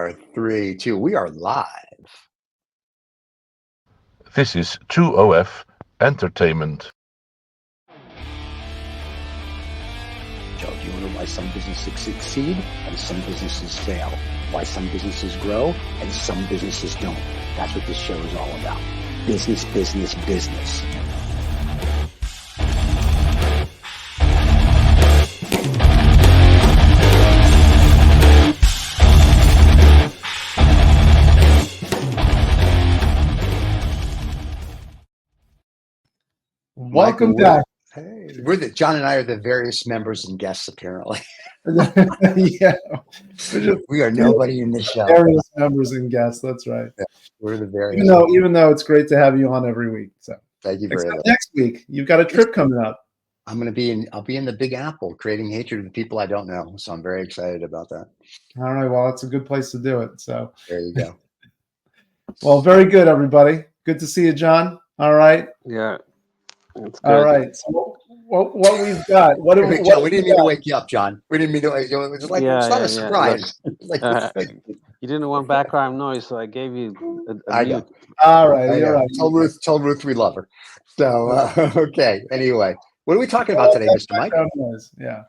4, 3, 2. We are live. This is 2OF Entertainment. Joe, do you know why some businesses succeed and some businesses fail? Why some businesses grow and some businesses don't? That's what this show is all about. Business, business, business. Welcome back. Hey, John and I are the various members and guests, apparently. Yeah, we are nobody in this show. Various members and guests. That's right. Yeah, we're the various. Even though it's great to have you on every week. So thank you very much. Next week, you've got a trip coming up. I'll be in the Big Apple, creating hatred of the people I don't know. So I'm very excited about that. All right. Well, that's a good place to do it. So there you go. Well, very good, everybody. Good to see you, John. All right. Yeah. All right. So what we've got? We didn't mean to wake you up, John. We didn't mean to. It was like it's not a surprise. Yeah. You didn't want background noise, so I gave you a mute. All right. You're right. Tell Ruth we love her. So okay. Anyway, what are we talking about today, Mr. Mike? Noise. Yeah.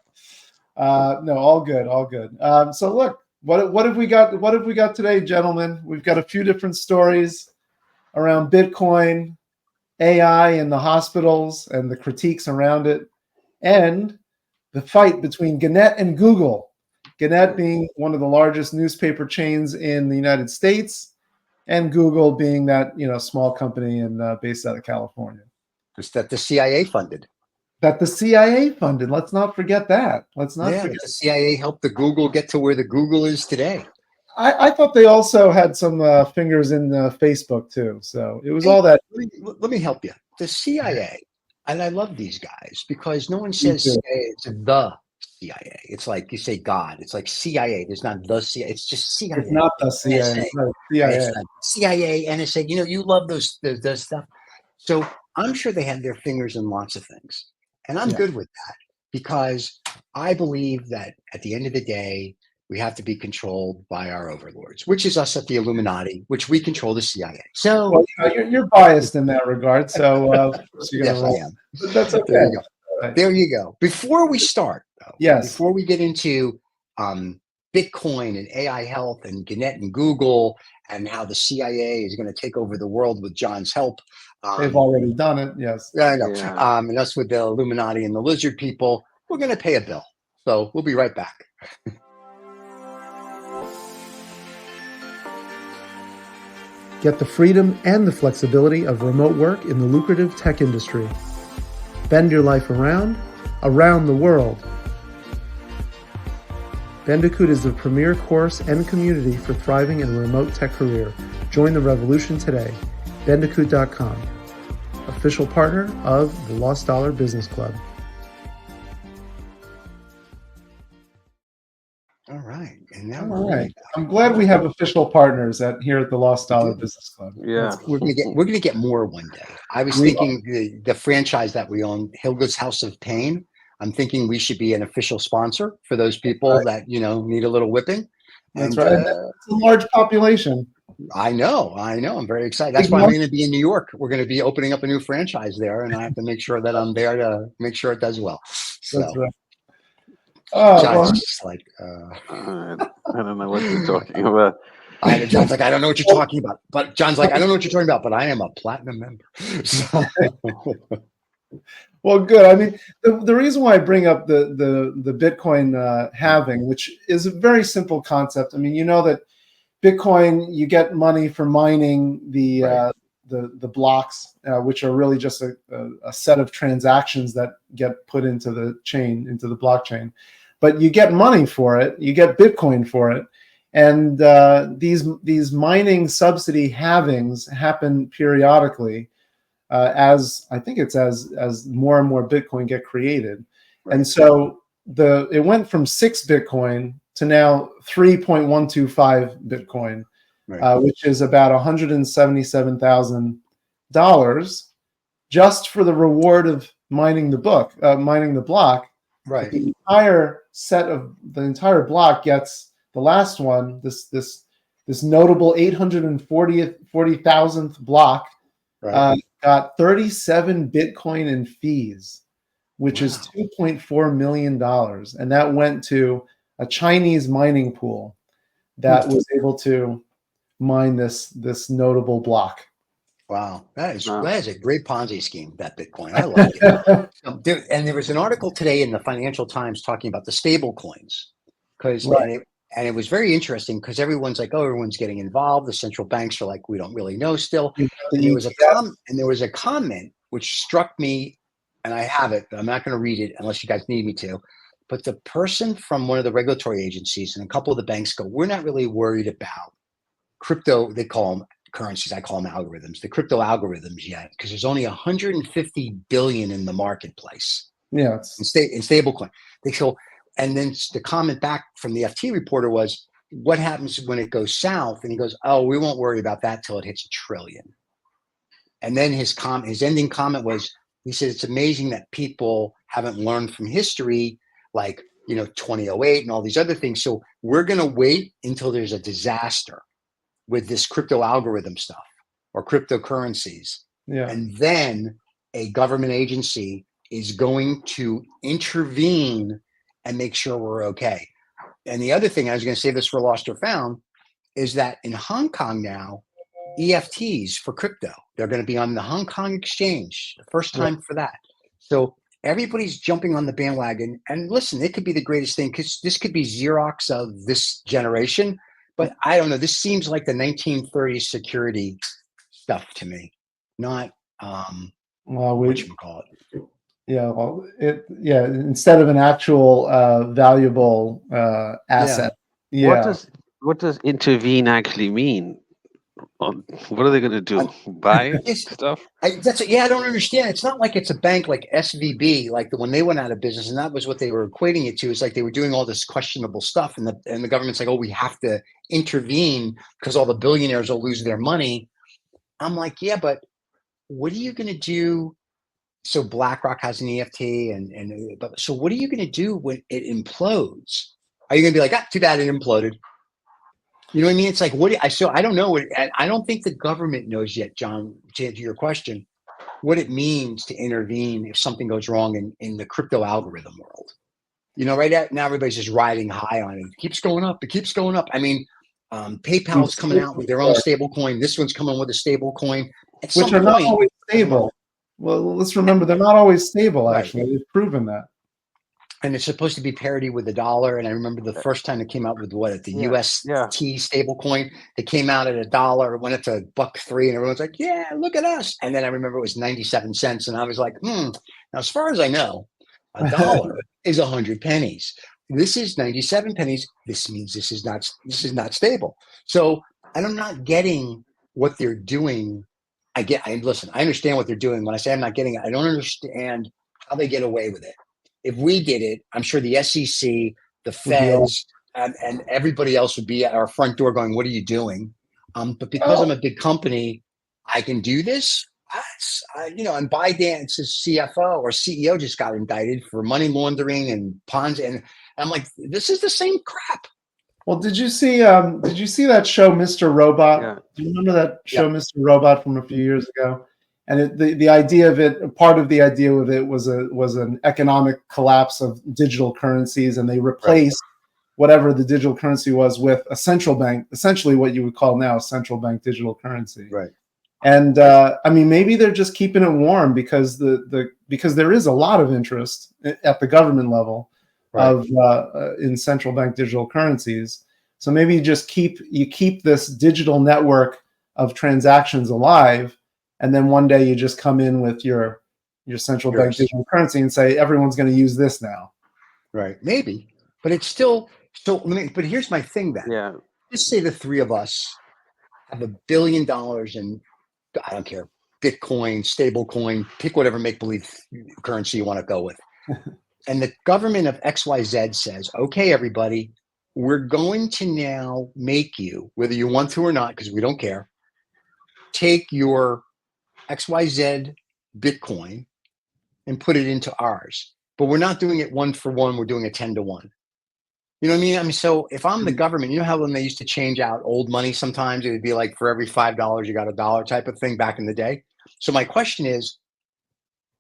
No, all good. All good. So look, what have we got? What have we got today, gentlemen? We've got a few different stories around Bitcoin, AI in the hospitals and the critiques around it, and the fight between Gannett and Google. Gannett being one of the largest newspaper chains in the United States, and Google being that small company based out of California. Just that the CIA funded. Let's not forget that. The CIA helped the Google get to where the Google is today. I thought they also had some fingers in Facebook too. So it was all that. Let me help you. The CIA, and I love these guys because no one says CIA, it's the CIA. It's like you say God. It's like CIA. There's not the CIA. It's just CIA. It's not the CIA. No, CIA. CIA, NSA. You love those stuff. So I'm sure they had their fingers in lots of things. And I'm good with that because I believe that at the end of the day, we have to be controlled by our overlords, which is us at the Illuminati, which we control the CIA. So you're biased in that regard. So yes, I am. But that's okay. There you go. Before we start, though, before we get into Bitcoin and AI health and Gannett and Google and how the CIA is going to take over the world with John's help. They've already done it. Yes. Yeah, I know. Yeah. And us with the Illuminati and the lizard people, we're going to pay a bill. So we'll be right back. Get the freedom and the flexibility of remote work in the lucrative tech industry. Bend your life around the world. Bandicoot is the premier course and community for thriving in a remote tech career. Join the revolution today. Bandicoot.com, official partner of the Lost Dollar Business Club. All right. And now I'm glad we have official partners here at the Lost Dollar Business Club. Yeah. We're gonna get more one day. I was thinking the franchise that we own, Hilda's House of Pain. I'm thinking we should be an official sponsor for those people that need a little whipping. That's right. It's a large population. I know. I'm very excited. That's why I'm going to be in New York. We're going to be opening up a new franchise there, and I have to make sure that I'm there to make sure it does well. So. That's right. John's just like, I don't know what you're talking about. John's like, I don't know what you're talking about. But John's like, I don't know what you're talking about, but I am a platinum member. So. Well, good. I mean, the reason why I bring up the Bitcoin halving, which is a very simple concept. I mean, you know that Bitcoin, you get money for mining the blocks, which are really just a set of transactions that get put into the chain, into the blockchain. But you get money for it, you get Bitcoin for it, and these mining subsidy halvings happen periodically, as I think it's as more and more Bitcoin get created, and so it went from 6 Bitcoin to now 3.125 Bitcoin, which is about $177,000 just for the reward of mining the block. Right. The entire block gets the last one, this this notable 840,000th block Right. got 37 Bitcoin in fees, which is $2.4 million. And that went to a Chinese mining pool that was able to mine this notable block. Wow, that is Wow. a great Ponzi scheme, that Bitcoin. I like it. And there was an article today in the Financial Times talking about the stable coins, because Right. and it was very interesting because everyone's like, oh, everyone's getting involved. The central banks are like, we don't really know still. You got the And ETF. there was a comment which struck me, and I have it, but I'm not going to read it unless you guys need me to. But the person from one of the regulatory agencies and a couple of the banks go, we're not really worried about crypto. They call them currencies. I call them algorithms. The crypto algorithms yet, because there's only 150 billion in the marketplace Yeah. in stablecoin. They go, and then the comment back from the FT reporter was, "What happens when it goes south?" And he goes, "Oh, we won't worry about that till it hits $1 trillion." And then his ending comment was, he said, "It's amazing that people haven't learned from history, like 2008 and all these other things. So we're going to wait until there's a disaster with this crypto algorithm stuff or cryptocurrencies. Yeah. And then a government agency is going to intervene and make sure we're okay." And the other thing, I was going to say this for Lost or Found, is that in Hong Kong now, EFTs for crypto, they're going to be on the Hong Kong exchange, the first time for that. So everybody's jumping on the bandwagon. And listen, it could be the greatest thing because this could be Xerox of this generation. But I don't know. This seems like the 1930s security stuff to me, not Well, whatchamacallit. yeah. Well, instead of an actual valuable asset. Yeah. What does intervene actually mean? What are they going to do? Buy stuff? I don't understand. It's not like it's a bank like SVB, like when they went out of business, and that was what they were equating it to. It's like they were doing all this questionable stuff, and the government's like, oh, we have to intervene because all the billionaires will lose their money. I'm like, yeah, but what are you going to do? So BlackRock has an EFT, but so what are you going to do when it implodes? Are you going to be like, too bad it imploded? You know what I mean? It's like, I don't know. I don't think the government knows yet, John, to answer your question, what it means to intervene if something goes wrong in the crypto algorithm world. Right now, everybody's just riding high on it. It keeps going up. It keeps going up. I mean, PayPal's coming out with their own stable coin. This one's coming with a stable coin. Which are not always stable. Well, let's remember, they're not always stable, actually. Right. They've proven that. And it's supposed to be parity with the dollar. And I remember the first time it came out with the UST stable coin, it came out at $1, it went up to $1.03, and everyone's like, yeah, look at us. And then I remember it was 97 cents. And I was like, now, as far as I know, $1 is 100 pennies. This is 97 pennies. This means this is not stable. So I'm not getting what they're doing. Listen, I understand what they're doing. When I say I'm not getting it, I don't understand how they get away with it. If we did it, I'm sure the SEC, the feds, and everybody else would be at our front door going, what are you doing? But because I'm a big company, I can do this. And ByteDance's CFO or CEO just got indicted for money laundering and Ponzi. And I'm like, this is the same crap. Well, did you see that show, Mr. Robot? Yeah. Do you remember that show, Mr. Robot, from a few years ago? And the idea of it, part of the idea of it was an economic collapse of digital currencies, and they replaced whatever the digital currency was with a central bank, essentially what you would call now a central bank digital currency. Right. And maybe they're just keeping it warm because because there is a lot of interest at the government level of in central bank digital currencies. So maybe you keep this digital network of transactions alive. And then one day you just come in with your central bank digital currency and say, everyone's going to use this now. Right. Maybe. But it's still, but here's my thing then. Yeah. Let's say the three of us have $1 billion in, I don't care, Bitcoin, stable coin, pick whatever make-believe currency you want to go with. And the government of XYZ says, okay, everybody, we're going to now make you, whether you want to or not, because we don't care, take your XYZ Bitcoin and put it into ours. But we're not doing it 1 for 1. We're doing it 10 to 1. You know what I mean? I mean, so if I'm the government, you know how when they used to change out old money, sometimes it would be like for every $5 you got a dollar type of thing back in the day. So my question is,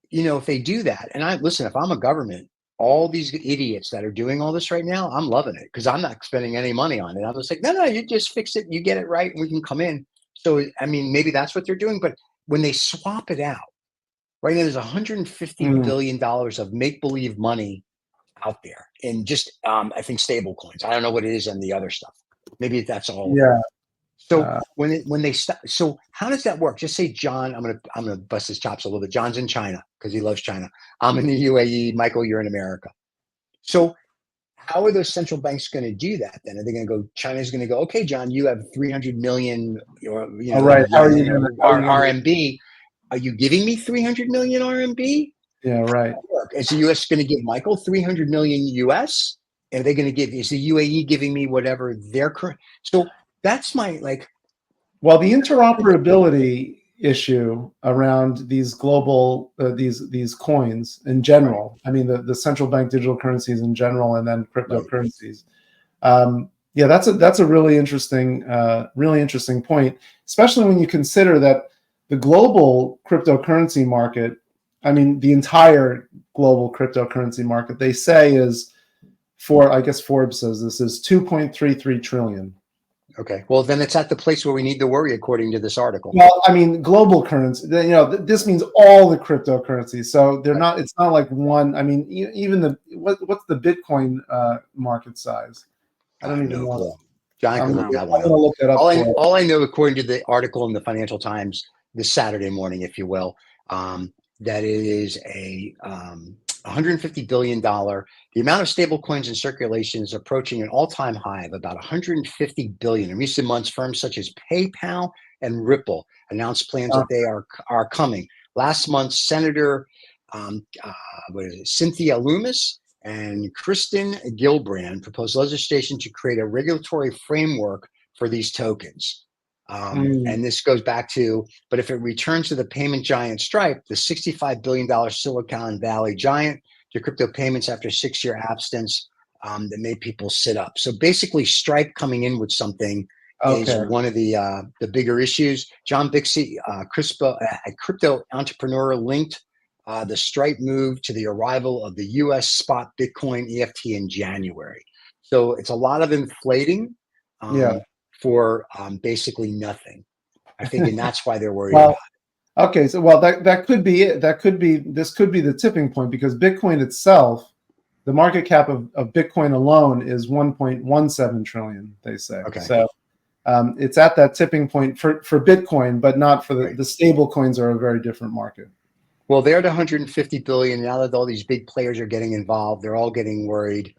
you know, if they do that, and I listen, if I'm a government, all these idiots that are doing all this right now, I'm loving it because I'm not spending any money on it. I'm just like, no, you just fix it, you get it right, and we can come in. So I mean, maybe that's what they're doing, but when they swap it out, right now there's $150 billion of make believe money out there in just I think stable coins. I don't know what it is and the other stuff. Maybe that's all. Yeah. So when they stop, so how does that work? Just say John, I'm gonna bust his chops a little bit. John's in China because he loves China. I'm in the UAE. Michael, you're in America. So how are those central banks going to do that? Then are they going to go? China's going to go, okay, John, you have 300 million, or you know, right. How are you going to RMB? Are you giving me 300 million RMB? Yeah, right. Is the U.S. going to give Michael 300 million U.S.? Are they going to give? Is the UAE giving me whatever their current? So that's my like. Well, the interoperability issue around these global these coins in general. I mean, the central bank digital currencies in general, and then cryptocurrencies. Yeah, that's a really interesting point, especially when you consider that the global cryptocurrency market. I mean, the entire global cryptocurrency market, they say is I guess Forbes says this is 2.33 trillion. Okay, well then it's at the place where we need to worry, according to this article. Well, I mean, global currency. You know, this means all the cryptocurrencies. So they're not. It's not like one. I mean, even what's the Bitcoin market size? I don't even know. John can look that one up. Look that up. All I know, according to the article in the Financial Times this Saturday morning, if you will, that it is a $150 billion. The amount of stable coins in circulation is approaching an all-time high of about 150 billion. In recent months, firms such as PayPal and Ripple announced plans that they are coming. Last month, Senator Cynthia Lummis and Kristen Gillibrand proposed legislation to create a regulatory framework for these tokens. And this goes back to, but if it returns to the payment giant Stripe, the $65 billion Silicon Valley giant, to crypto payments after 6-year abstinence that made people sit up. So basically, Stripe coming in with something is one of the bigger issues. John Bixby, a crypto entrepreneur, linked the Stripe move to the arrival of the U.S. spot Bitcoin EFT in January. So it's a lot of inflating. For basically nothing, I think, and that's why they're worried about it. Okay, so that could be it. This could be the tipping point, because Bitcoin itself, the market cap of Bitcoin alone is 1.17 trillion. They say. Okay. So it's at that tipping point for Bitcoin, but not for the stable coins are a very different market. Well, they're at 150 billion now that all these big players are getting involved. They're all getting worried.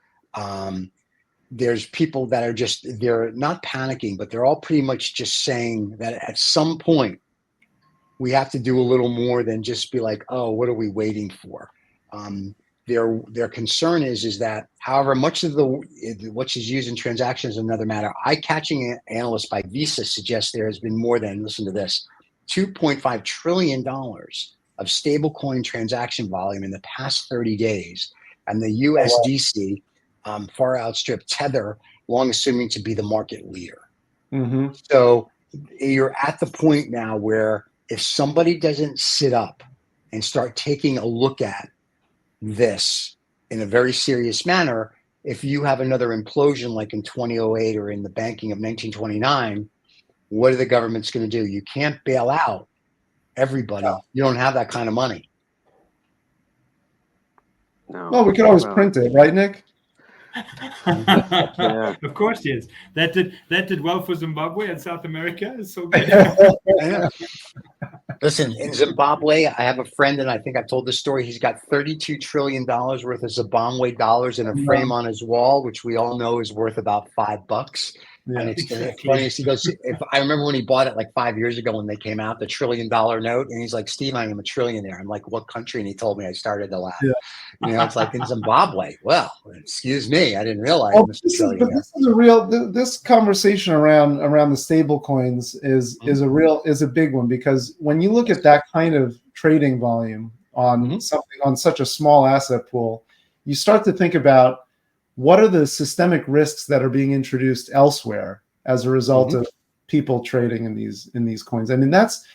There's people that are they're not panicking, but they're all pretty much just saying that at some point we have to do a little more than just be like, oh, what are we waiting for? Their concern is that however much of what is used in transactions is another matter. Eye-catching analyst by Visa suggests there has been more than, listen to this, $2.5 trillion of stablecoin transaction volume in the past 30 days. And the USDC far outstripped Tether, long assuming to be the market leader. So you're at the point now where if somebody doesn't sit up and start taking a look at this in a very serious manner, if you have another implosion like in 2008 or in the banking of 1929, what are the governments going to do? You can't bail out everybody. No. You don't have that kind of money. No. Well, we could always print it, right, Nick? Yeah. Of course, yes. That did well for Zimbabwe and South America. It's so good. Listen, in Zimbabwe, I have a friend, and I think I've told this story. He's got $32 trillion worth of Zimbabwe dollars in a frame on his wall, which we all know is worth about $5. Yeah, and it's funny. He goes, I remember when he bought it like 5 years ago when they came out, the $1 trillion note, and he's like, Steve, I am a trillionaire. I'm like, what country? And he told me. I started to laugh. Yeah. You know, it's like in Zimbabwe. Well, excuse me, I didn't realize. Well, this is a real. This conversation around the stable coins is a big one, because when you look at that kind of trading volume on something on such a small asset pool, you start to think about what are the systemic risks that are being introduced elsewhere as a result of people trading in these coins? I mean, that's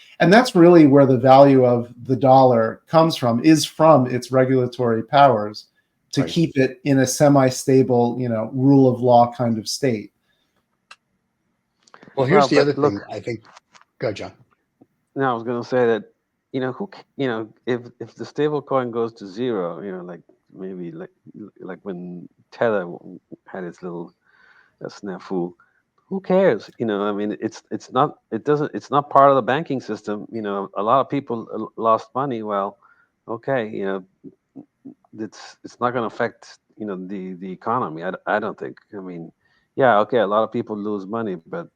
really where the value of the dollar comes from, is from its regulatory powers to keep it in a semi-stable, rule of law kind of state. Well, here's the other thing. I think. Go, John. No, I was going to say that if the stable coin goes to zero, like maybe like when Tether had its little snafu, who cares? I mean, it's not part of the banking system. A lot of people lost money. Well, okay, it's not going to affect the economy. I don't think. I mean, yeah, okay, a lot of people lose money, but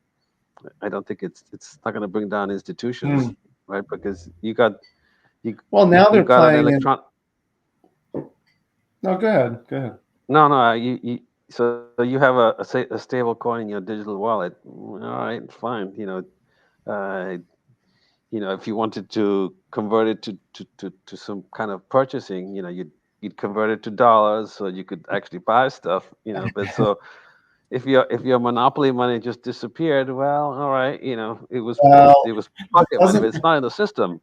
I don't think it's not going to bring down institutions, right? Because well, now they're got playing an electron. No, go ahead. No. So you have a stable coin in your digital wallet. All right, fine. If you wanted to convert it to some kind of purchasing, you'd convert it to dollars, so you could actually buy stuff. But so if your monopoly money just disappeared, well, all right, it was pocket money, but it's not in the system.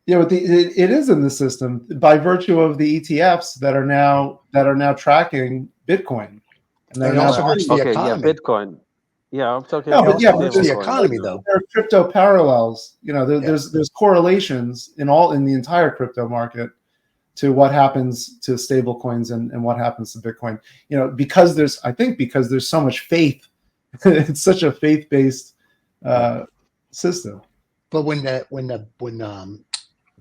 Yeah, but it is in the system by virtue of the ETFs that are now tracking Bitcoin. And it also hurts the economy. Yeah, Bitcoin. Yeah, I'm talking. No, but hurts the economy, though. There are crypto parallels. There's correlations in the entire crypto market to what happens to stable coins and what happens to Bitcoin. Because there's so much faith. It's such a faith-based system. But when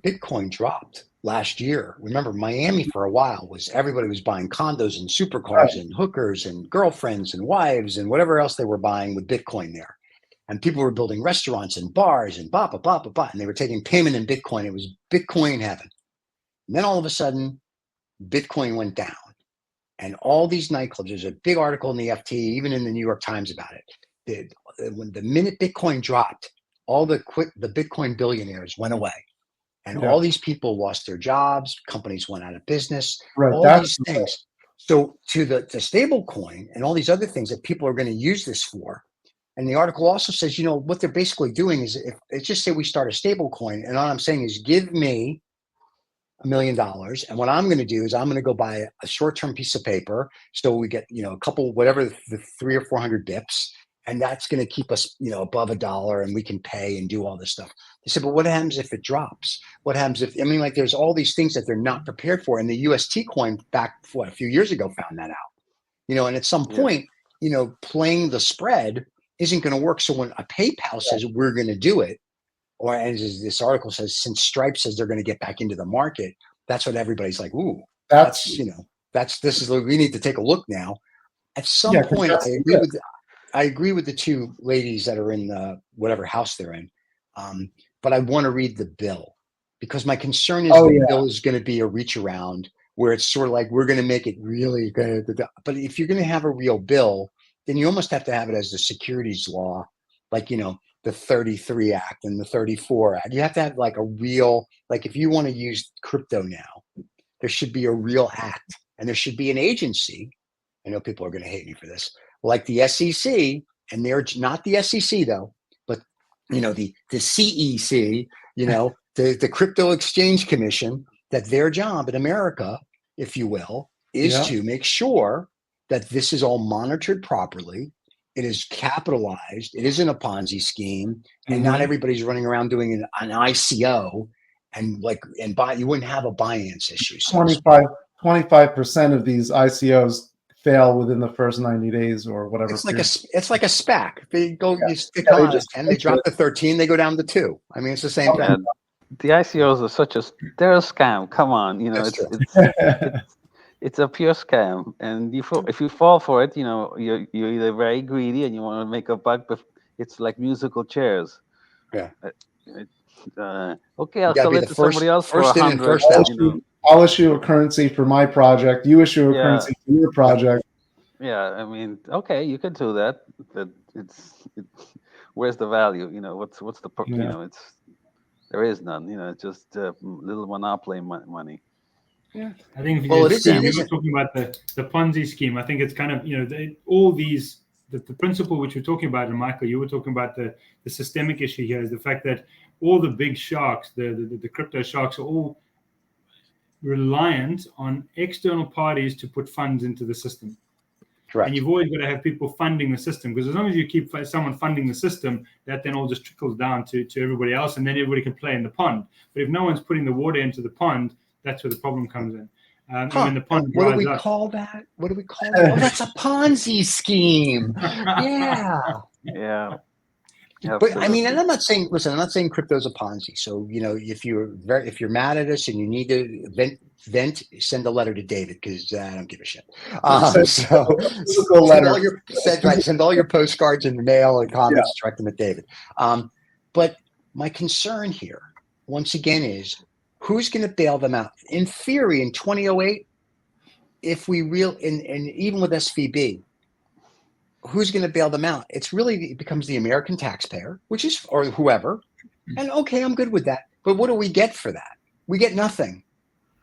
Bitcoin dropped last year, remember Miami for a while everybody was buying condos and supercars and hookers and girlfriends and wives and whatever else they were buying with Bitcoin there. And people were building restaurants and bars and blah, blah, blah, blah, blah. And they were taking payment in Bitcoin. It was Bitcoin heaven. And then all of a sudden, Bitcoin went down. And all these nightclubs, there's a big article in the FT, even in the New York Times about it. When the minute Bitcoin dropped, all the Bitcoin billionaires went away. And all these people lost their jobs. Companies went out of business. Right. All these things. So to the stable coin and all these other things that people are going to use this for. And the article also says, what they're basically doing is, if let's just say we start a stable coin, and all I'm saying is give me $1 million. And what I'm going to do is I'm going to go buy a short-term piece of paper. So we get, a couple, whatever the 300 or 400 bips. And that's going to keep us, above $1, and we can pay and do all this stuff. They said, but what happens if it drops? What happens if, there's all these things that they're not prepared for. And the UST coin back, a few years ago found that out, and at some point, playing the spread isn't going to work. So when a PayPal says we're going to do it, or as this article says, since Stripe says they're going to get back into the market, that's what everybody's like, ooh, this is, we need to take a look now. At some point, I agree with the two ladies that are in whatever house they're in, but I want to read the bill, because my concern is the bill is going to be a reach around where it's sort of like we're going to make it really good. But if you're going to have a real bill, then you almost have to have it as the securities law, like the 33 Act and the 34 Act. You have to have like a real, like if you want to use crypto now, there should be a real act, and there should be an agency. I know people are going to hate me for this, like the SEC, and they're not the SEC though, but the CEC, the Crypto Exchange Commission, that their job in America, if you will, is to make sure that this is all monitored properly. It is capitalized. It isn't a Ponzi scheme, and not everybody's running around doing an ICO and you wouldn't have a Binance issue. So 25% of these ICOs fail within the first 90 days or whatever. It's like a SPAC. They go, you stick on at 10, they drop to 13, they go down to 2. It's the same thing. The ICOs are they're a scam. Come on, it's a pure scam. And if you fall for it, you're either very greedy and you want to make a buck, but it's like musical chairs. Yeah. Okay, I'll sell it to somebody else for first in and 100. first out. I'll issue a currency for my project. You issue a currency for your project. Yeah, okay, you can do that, but where's the value? What's the there is none. It's just little monopoly money. I think Well, it Steve, isn't. you were talking about the Ponzi scheme. I think it's kind of, all these, the principle which we're talking about, and Michael, you were talking about the systemic issue here is the fact that all the big sharks, the crypto sharks, are all reliant on external parties to put funds into the system. Correct. And you've always got to have people funding the system, because as long as you keep someone funding the system, that then all just trickles down to everybody else, and then everybody can play in the pond. But if no one's putting the water into the pond, that's where the problem comes in. And when the pond what do we dries up, call that? What do we call that? Oh, that's a Ponzi scheme. Yeah. Yeah. But I mean, Absolutely. and I'm not saying, listen, I'm not saying crypto's a Ponzi. So, if you're mad at us and you need to vent, send a letter to David, because I don't give a shit. Send all your postcards in the mail and comments, direct them at David. But my concern here, once again, is who's going to bail them out? In theory, in 2008, if we and even with SVB, who's going to bail them out? It becomes the American taxpayer, or whoever. And okay, I'm good with that. But what do we get for that? We get nothing.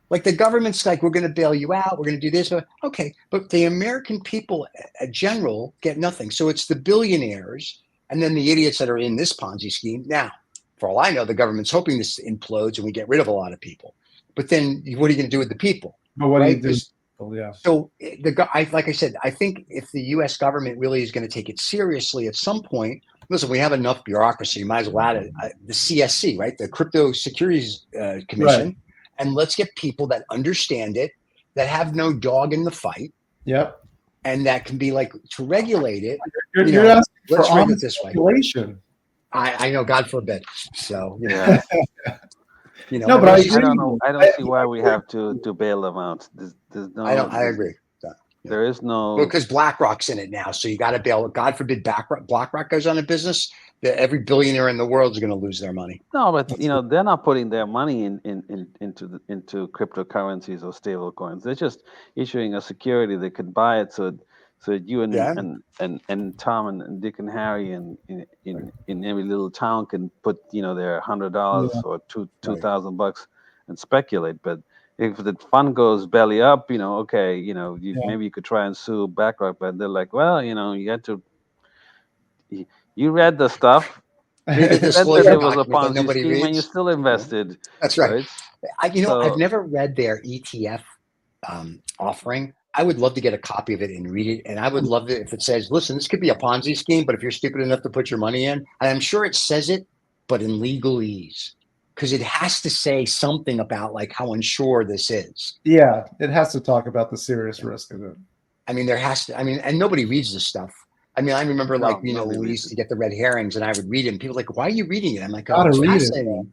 Like the government's like, we're going to bail you out. We're going to do this. Okay. But the American people in general get nothing. So it's the billionaires and then the idiots that are in this Ponzi scheme. Now, for all I know, the government's hoping this implodes and we get rid of a lot of people. But then what are you going to do with the people? But what do you do? Yeah. So like I said, I think if the U.S. government really is going to take it seriously at some point, listen, we have enough bureaucracy. You might as well add it. The CSC, right? The Crypto Securities Commission. Right. And let's get people that understand it, that have no dog in the fight. Yep. And that can be like to regulate it. You're asking let's for regulate it this way. Regulation. I know, God forbid. So yeah. No, but I don't know. I don't see why we have to bail them out. There's no. I agree. There is no. Well, because BlackRock's in it now, so you got to bail. God forbid BlackRock goes out of business. Every billionaire in the world is going to lose their money. No, but they're not putting their money into cryptocurrencies or stable coins. They're just issuing a security that could buy it, so you and Tom and Dick and Harry in every little town can put their $100 or $2,000 and speculate. But if the fund goes belly up, maybe you could try and sue BlackRock, but they're like, well, you had to. You read the stuff. It said that it was a Ponzi scheme, and you still invested. That's right. I've never read their ETF offering. I would love to get a copy of it and read it. And I would love it if it says, listen, this could be a Ponzi scheme, but if you're stupid enough to put your money in, and I'm sure it says it, but in legalese, because it has to say something about like how unsure this is. Yeah, it has to talk about the serious risk of it. I mean, and nobody reads this stuff. I mean, I remember when we used to get the red herrings and I would read it and people were like, why are you reading it? I'm like, oh, it's fascinating.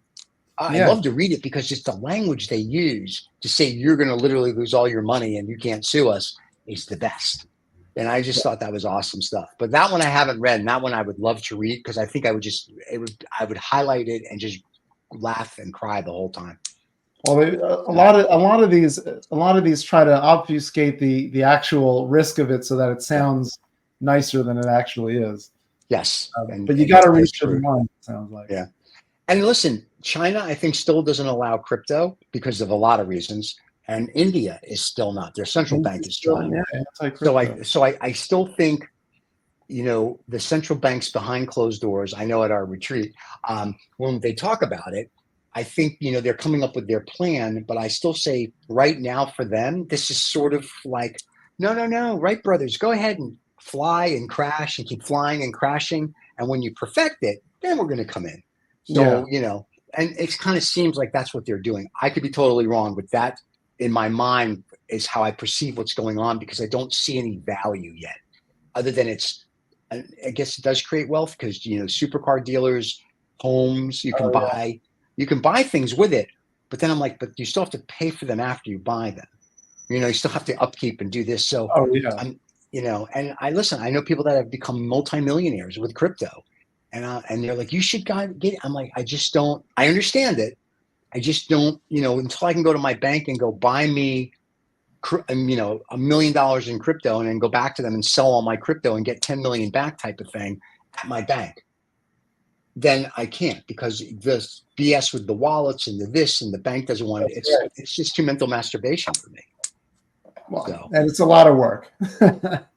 I love to read it because just the language they use to say you're going to literally lose all your money and you can't sue us is the best. And I just thought that was awesome stuff. But that one I haven't read, and that one I would love to read because I think I would highlight it and just laugh and cry the whole time. Well, a lot of these try to obfuscate the actual risk of it so that it sounds nicer than it actually is. Yes. But you got to reach for the money, it sounds like. Yeah. And listen, China, I think, still doesn't allow crypto because of a lot of reasons. And India is still not. Their central bank is still not. So I still think, the central banks behind closed doors, I know at our retreat, when they talk about it, I think, they're coming up with their plan. But I still say right now for them, this is sort of like, no, Wright brothers, go ahead and fly and crash and keep flying and crashing. And when you perfect it, then we're going to come in. So, and it kind of seems like that's what they're doing. I could be totally wrong, but that in my mind is how I perceive what's going on because I don't see any value yet other than I guess it does create wealth because, supercar dealers, homes, you can buy things with it. But then I'm like, but you still have to pay for them after you buy them. You still have to upkeep and do this. So, and I know people that have become multimillionaires with crypto. And they're like, you should get it. I'm like, I just don't. I understand it. I just don't. Until I can go to my bank and go buy me, $1 million in crypto, and then go back to them and sell all my crypto and get 10 million back, type of thing, at my bank. then I can't, because the BS with the wallets and the this and the bank doesn't want it. It's just too mental masturbation for me. Well, So. and it's a lot of work.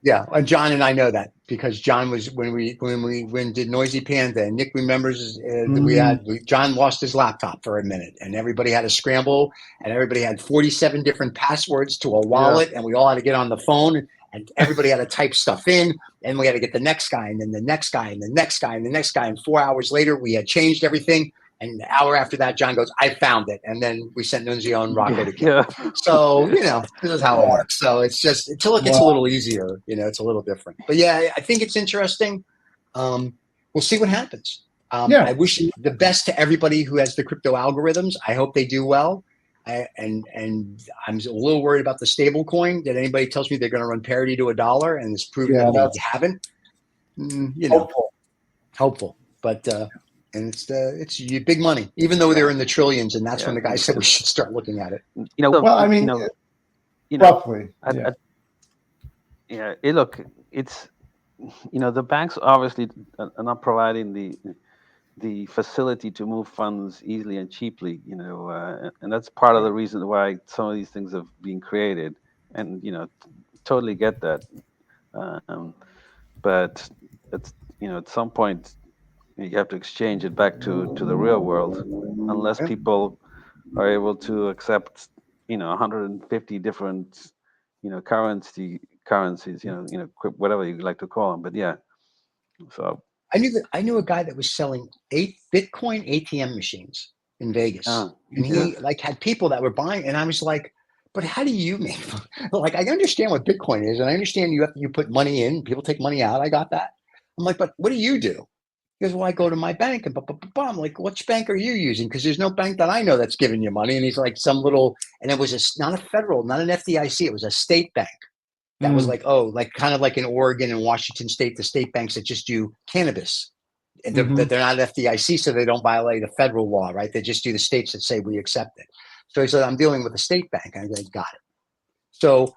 Yeah, John and I know that, because John was when we did Noisy Panda, and Nick remembers John lost his laptop for a minute, and everybody had to scramble, and everybody had 47 different passwords to a wallet, and we all had to get on the phone, and everybody had to type stuff in, and we had to get the next guy, and then the next guy, and the next guy, and the next guy, and 4 hours later we had changed everything. And an hour after that, John goes, "I found it," and then we sent Nunzio and Rocco to kill. So this is how it works. So it's just until it gets a little easier, it's a little different. But yeah, I think it's interesting. We'll see what happens. I wish the best to everybody who has the crypto algorithms. I hope they do well. And I'm a little worried about the stable coin. That anybody tells me they're going to run parity to $1, and it's proven that they haven't. Hopeful, but. And it's big money, even though they're in the trillions, and that's when the guy said we should start looking at it. Well, I mean, roughly. Look, it's the banks obviously are not providing the facility to move funds easily and cheaply, and that's part of the reason why some of these things have been created, and totally get that, but it's at some point. You have to exchange it back to the real world, unless people are able to accept, 150 different, currencies, whatever you like to call them. But yeah, so I knew a guy that was selling 8 Bitcoin ATM machines in Vegas, and he had people that were buying, and I was like, but how do you make? I understand what Bitcoin is, and I understand you put money in, people take money out. I got that. I'm like, but what do you do? He goes, well, I go to my bank, and I'm like, which bank are you using? Because there's no bank that I know that's giving you money. And he's like, some little, and it was not a federal, not an FDIC. It was a state bank that was kind of like in Oregon and Washington State, the state banks that just do cannabis. And they're not FDIC, so they don't violate a federal law, right? They just do the states that say we accept it. So he said, I'm dealing with a state bank. And I go, got it. So,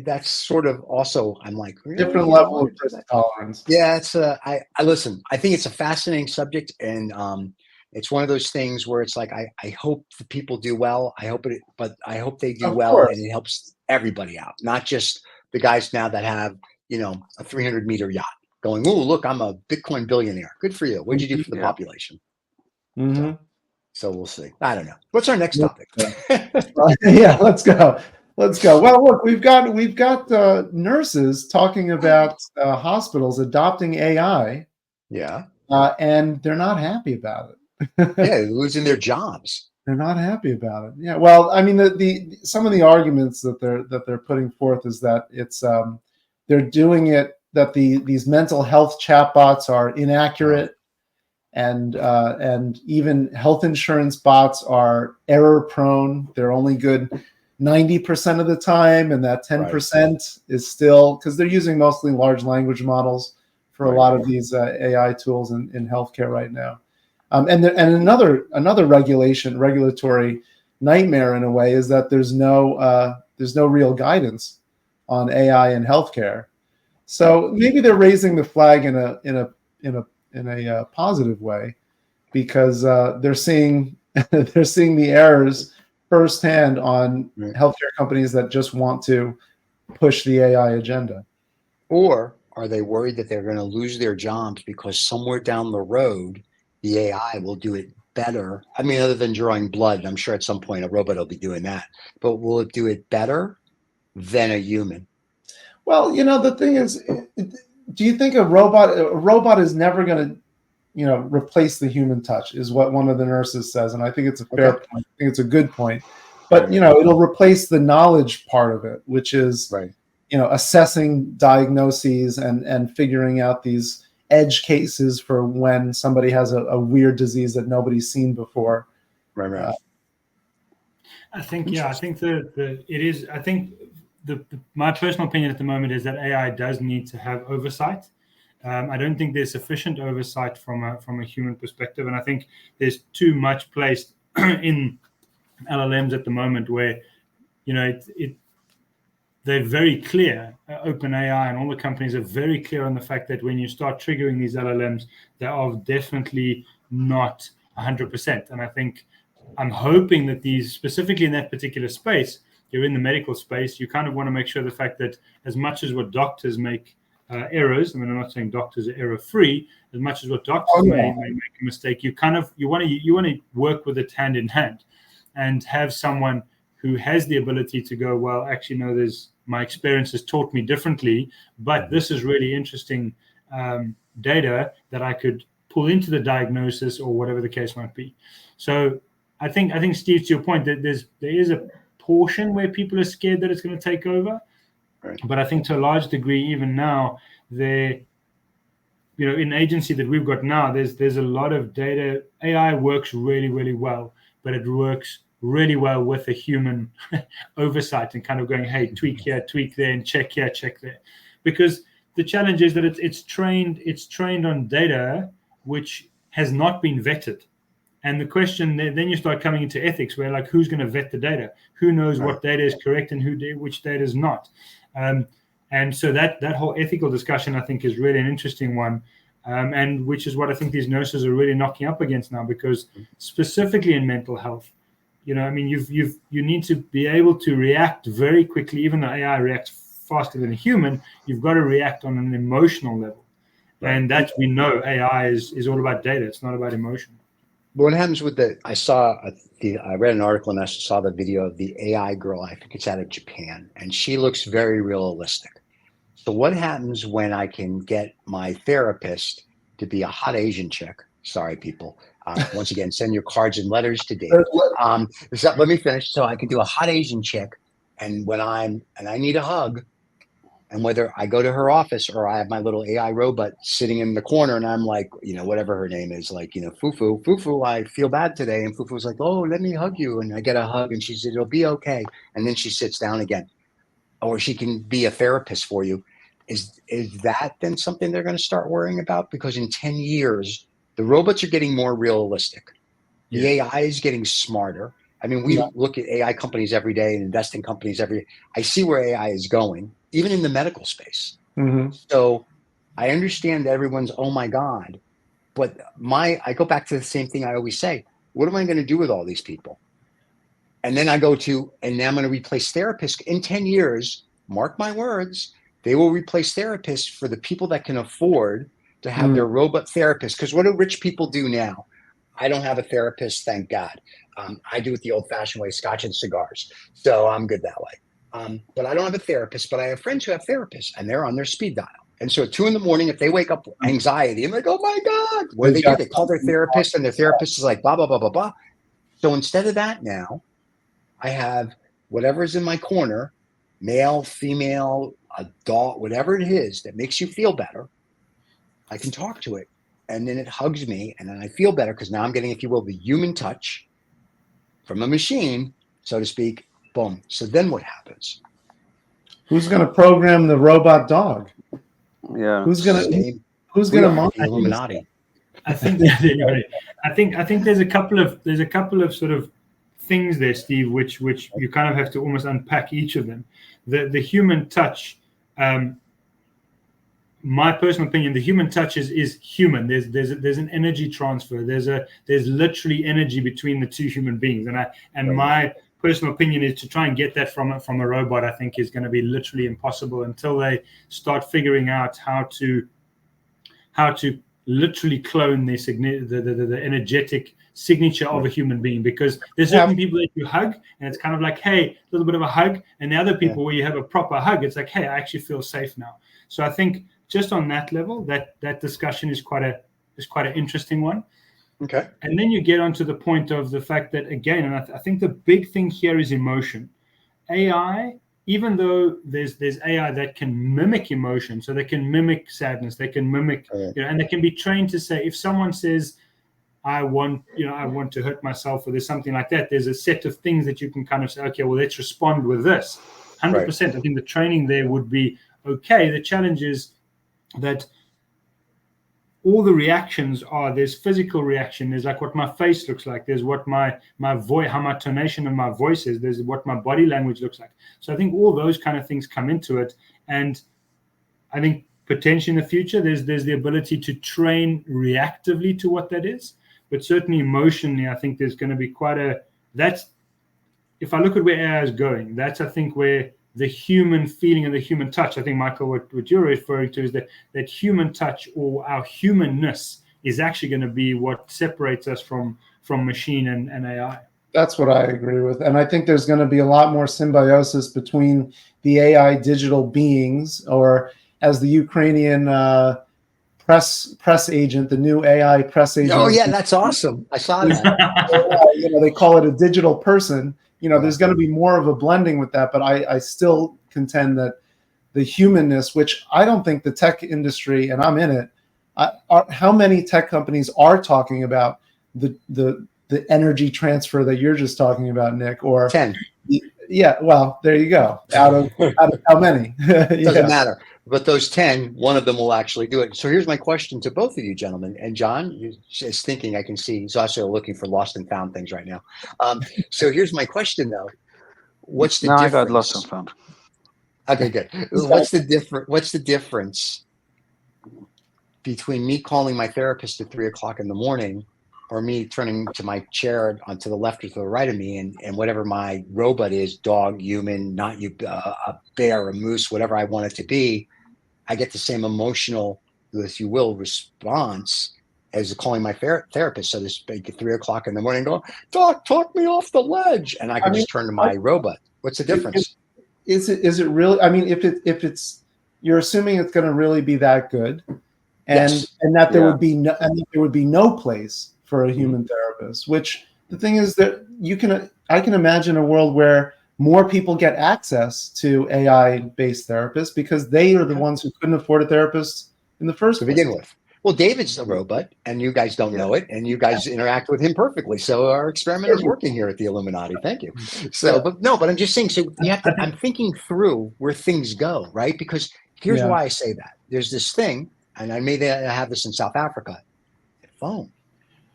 that's sort of also, I'm like, really? Different level of risk tolerance. Yeah, it's I listen. I think it's a fascinating subject, and it's one of those things where it's like I hope the people do well. I hope they do well, and it helps everybody out, not just the guys now that have a 300-meter yacht going. Oh, look, I'm a Bitcoin billionaire. Good for you. What'd you do for the population? So we'll see. I don't know. What's our next topic? Yeah, let's go. Well, look, we've got nurses talking about hospitals adopting AI. Yeah. And they're not happy about it. Yeah, losing their jobs. They're not happy about it. Yeah. Well, I mean, the some of the arguments that they're putting forth is that it's they're doing it that these mental health chatbots are inaccurate, and even health insurance bots are error prone. They're only good 90% of the time, and that 10% is still, because they're using mostly large language models for a lot of these AI tools in healthcare right now. And another regulatory nightmare in a way is that there's no real guidance on AI in healthcare. So maybe they're raising the flag in a positive way, because they're seeing the errors firsthand on healthcare companies that just want to push the AI agenda. Or are they worried that they're going to lose their jobs because somewhere down the road, the AI will do it better? I mean, other than drawing blood, I'm sure at some point a robot will be doing that. But will it do it better than a human? Well, the thing is, do you think a robot is never going to replace the human touch, is what one of the nurses says. And I think it's a fair point. I think it's a good point. But, it'll replace the knowledge part of it, which is, assessing diagnoses and figuring out these edge cases for when somebody has a weird disease that nobody's seen before. Right. I think my personal opinion at the moment is that AI does need to have oversight. I don't think there's sufficient oversight from a human perspective, and I think there's too much placed in LLMs at the moment where, they're very clear. OpenAI and all the companies are very clear on the fact that when you start triggering these LLMs, they are definitely not 100%. And I think I'm hoping that these, specifically in that particular space, you're in the medical space, you kind of want to make sure the fact that as much as what doctors make errors, I mean, I'm not saying doctors are error-free, as much as what doctors may make a mistake, you want to work with it hand in hand and have someone who has the ability to go, well, actually, no, my experience has taught me differently, but this is really interesting data that I could pull into the diagnosis or whatever the case might be. So I think Steve, to your point, that there is a portion where people are scared that it's going to take over, right. But I think to a large degree, even now, in the agency that we've got now, there's a lot of data. AI works really, really well, but it works really well with a human oversight and kind of going, hey, tweak here, tweak there, and check here, check there, because the challenge is that it's trained on data which has not been vetted. And the question then you start coming into ethics, where like, who's going to vet the data? Who knows what data is correct and which data is not? And so that whole ethical discussion, I think, is really an interesting one, and which is what I think these nurses are really knocking up against now, because specifically in mental health, I mean, you need to be able to react very quickly. Even though AI reacts faster than a human, you've got to react on an emotional level, and that we know AI is all about data. It's not about emotion. What happens with I read an article and I saw the video of the AI girl. I think it's out of Japan, and she looks very realistic. So what happens when I can get my therapist to be a hot Asian chick? Sorry, people. Once again, send your cards and letters to David. So let me finish. So I can do a hot Asian chick, and I need a hug, and whether I go to her office or I have my little AI robot sitting in the corner, and I'm like, whatever her name is, like, Fufu, I feel bad today, and Fufu's like, oh, let me hug you, and I get a hug, and she said, it'll be okay, and then she sits down again, or she can be a therapist for you. Is that then something they're going to start worrying about? Because in 10 years, the robots are getting more realistic. The AI is getting smarter. I mean, we look at AI companies every day and investing companies every day. I see where AI is going, even in the medical space. Mm-hmm. So I understand that everyone's, oh my God, but I go back to the same thing I always say. What am I going to do with all these people? And then and now I'm going to replace therapists. In 10 years, mark my words, they will replace therapists for the people that can afford to have their robot therapists. Because what do rich people do now? I don't have a therapist, thank God. I do it the old-fashioned way, scotch and cigars. So I'm good that way. But I don't have a therapist, but I have friends who have therapists, and they're on their speed dial. And so at 2 a.m, if they wake up with anxiety, I'm like, oh my God, what do? They call their therapist, and their therapist is like, blah, blah, blah, blah, blah. So instead of that now, I have whatever's in my corner, male, female, adult, whatever it is that makes you feel better. I can talk to it, and then it hugs me, and then I feel better because now I'm getting, if you will, the human touch from a machine, so to speak. Boom. So then what happens? Who's going to program the robot dog? Yeah. Who's going to monitor the Illuminati? I think there's a couple of sort of things there, Steve, which you kind of have to almost unpack each of them. The human touch, my personal opinion, the human touch is human. There's an energy transfer. There's literally energy between the two human beings, and my personal opinion is to try and get that from a robot, I think, is going to be literally impossible until they start figuring out how to literally clone the energetic signature of a human being, because there's certain people that you hug and it's kind of like, hey, a little bit of a hug, and the other people where you have a proper hug, it's like, hey, I actually feel safe now. So I think just on that level, that discussion is quite an interesting one. Okay. And then you get onto the point of the fact that, again, and I think the big thing here is emotion. AI, even though there's AI that can mimic emotion, so they can mimic sadness, they can mimic, and they can be trained to say, if someone says, I want to hurt myself, or there's something like that, there's a set of things that you can kind of say, okay, well, let's respond with this. 100%. I think the training there would be okay. The challenge is that all the reactions are, there's physical reaction, there's like what my face looks like, there's what my voice, how my tonation of my voice is, there's what my body language looks like. So I think all those kind of things come into it. And I think potentially in the future, there's the ability to train reactively to what that is. But certainly emotionally, I think there's going to be that's, if I look at where AI is going, that's, I think, where the human feeling and the human touch, I think, Michael, what you're referring to is that human touch, or our humanness, is actually going to be what separates us from machine and AI. That's what I agree with. And I think there's going to be a lot more symbiosis between the AI digital beings, or as the Ukrainian press agent, the new AI press agent. Oh yeah, that's awesome. I saw that. They call it a digital person. There's going to be more of a blending with that, but I still contend that the humanness, which I don't think the tech industry, and I'm in it, how many tech companies are talking about the energy transfer that you're just talking about, Nick? Or 10. Yeah, well, there you go. Out of how many? Doesn't matter. But those 10, one of them will actually do it. So here's my question to both of you gentlemen. And John is thinking, I can see he's also looking for lost and found things right now. So here's my question though. What's the difference? I got lost and found. Okay, good. What's the difference between me calling my therapist at 3 o'clock in the morning, or me turning to my chair onto the left or to the right of me, and whatever my robot is, dog, human, not you, a bear, a moose, whatever I want it to be, I get the same emotional, if you will, response as calling my therapist, so to speak, at 3 o'clock in the morning, go, Doc, talk me off the ledge, and I can just turn to my robot. What's the difference? Is it really? I mean, if it's, you're assuming it's going to really be that good, and Yes. and that there would be no place for a human therapist. Which the thing is that I can imagine a world where more people get access to AI-based therapists because they are the ones who couldn't afford a therapist in the first place. To begin with. Well, David's a robot, and you guys don't know it, and you guys interact with him perfectly. So our experiment is working here at the Illuminati. Thank you. So, but I'm just saying. So you have to. I'm thinking through where things go, right? Because here's why I say that. There's this thing, and I have this in South Africa. Phone